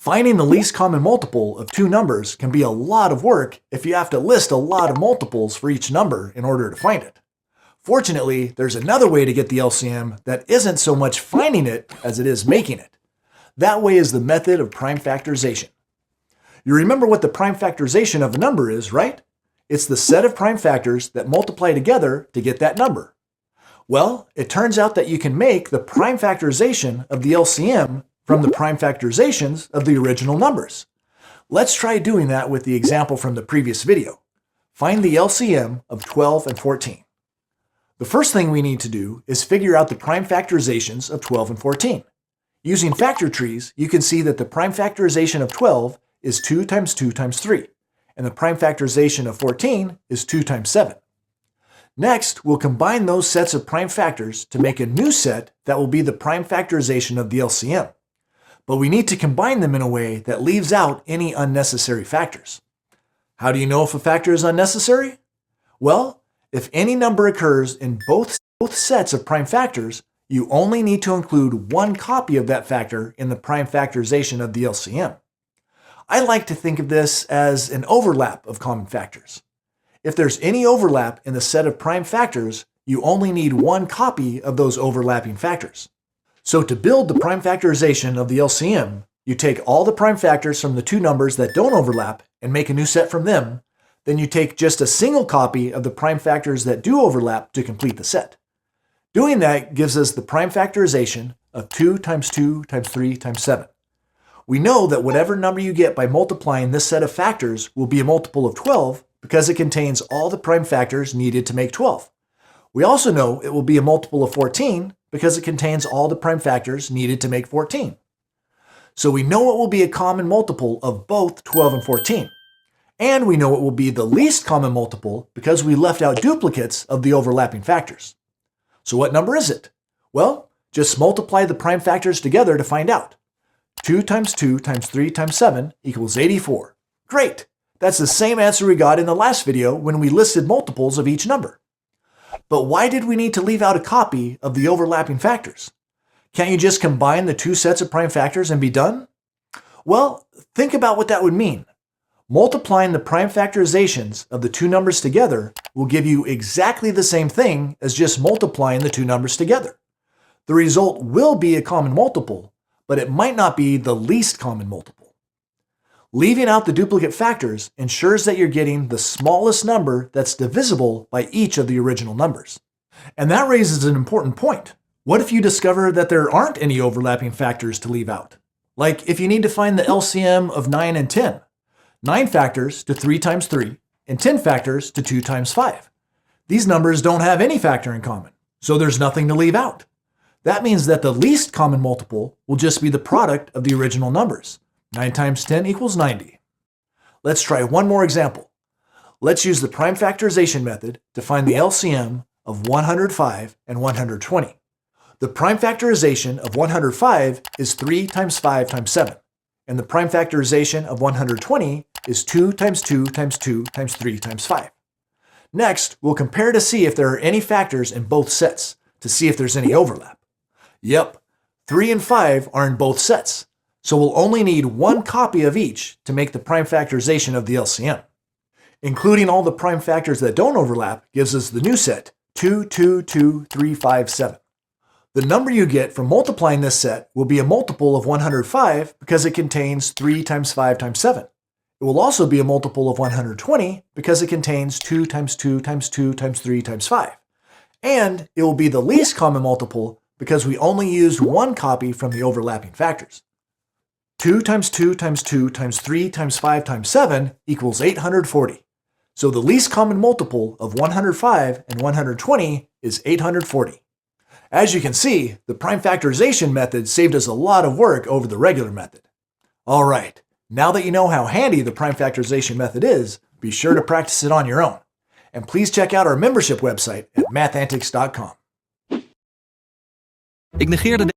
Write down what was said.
Finding the least common multiple of two numbers can be a lot of work if you have to list a lot of multiples for each number in order to find it. Fortunately, there's another way to get the LCM that isn't so much finding it as it is making it. That way is the method of prime factorization. You remember what the prime factorization of a number is, right? It's the set of prime factors that multiply together to get that number. Well, it turns out that you can make the prime factorization of the LCM from the prime factorizations of the original numbers. Let's try doing that with the example from the previous video. Find the LCM of 12 and 14. The first thing we need to do is figure out the prime factorizations of 12 and 14. Using factor trees, you can see that the prime factorization of 12 is 2 times 2 times 3, and the prime factorization of 14 is 2 times 7. Next, we'll combine those sets of prime factors to make a new set that will be the prime factorization of the LCM. But we need to combine them in a way that leaves out any unnecessary factors. How do you know if a factor is unnecessary? Well, if any number occurs in both sets of prime factors, you only need to include one copy of that factor in the prime factorization of the LCM. I like to think of this as an overlap of common factors. If there's any overlap in the set of prime factors, you only need one copy of those overlapping factors. So to build the prime factorization of the LCM, you take all the prime factors from the two numbers that don't overlap and make a new set from them. Then you take just a single copy of the prime factors that do overlap to complete the set. Doing that gives us the prime factorization of 2 times 2 times 3 times 7. We know that whatever number you get by multiplying this set of factors will be a multiple of 12 because it contains all the prime factors needed to make 12. We also know it will be a multiple of 14 because it contains all the prime factors needed to make 14. So we know it will be a common multiple of both 12 and 14. And we know it will be the least common multiple because we left out duplicates of the overlapping factors. So what number is it? Well, just multiply the prime factors together to find out. 2 times 2 times 3 times 7 equals 84. Great! That's the same answer we got in the last video when we listed multiples of each number. But why did we need to leave out a copy of the overlapping factors? Can't you just combine the two sets of prime factors and be done? Well, think about what that would mean. Multiplying the prime factorizations of the two numbers together will give you exactly the same thing as just multiplying the two numbers together. The result will be a common multiple, but it might not be the least common multiple. Leaving out the duplicate factors ensures that you're getting the smallest number that's divisible by each of the original numbers. And that raises an important point. What if you discover that there aren't any overlapping factors to leave out? Like if you need to find the LCM of 9 and 10. 9 factors to 3 times 3, and 10 factors to 2 times 5. These numbers don't have any factor in common, so there's nothing to leave out. That means that the least common multiple will just be the product of the original numbers. 9 times 10 equals 90. Let's try one more example. Let's use the prime factorization method to find the LCM of 105 and 120. The prime factorization of 105 is 3 times 5 times 7, and the prime factorization of 120 is 2 times 2 times 2 times 3 times 5. Next, we'll compare to see if there are any factors in both sets, to see if there's any overlap. Yep, 3 and 5 are in both sets, so we'll only need one copy of each to make the prime factorization of the LCM. Including all the prime factors that don't overlap gives us the new set, 2, 2, 2, 3, 5, 7. The number you get from multiplying this set will be a multiple of 105 because it contains 3 times 5 times 7. It will also be a multiple of 120 because it contains 2 times 2 times 2 times 3 times 5. And it will be the least common multiple because we only used one copy from the overlapping factors. 2 times 2 times 2 times 3 times 5 times 7 equals 840. So the least common multiple of 105 and 120 is 840. As you can see, the prime factorization method saved us a lot of work over the regular method. All right, now that you know how handy the prime factorization method is, be sure to practice it on your own. And please check out our membership website at mathantics.com. Ik negeerde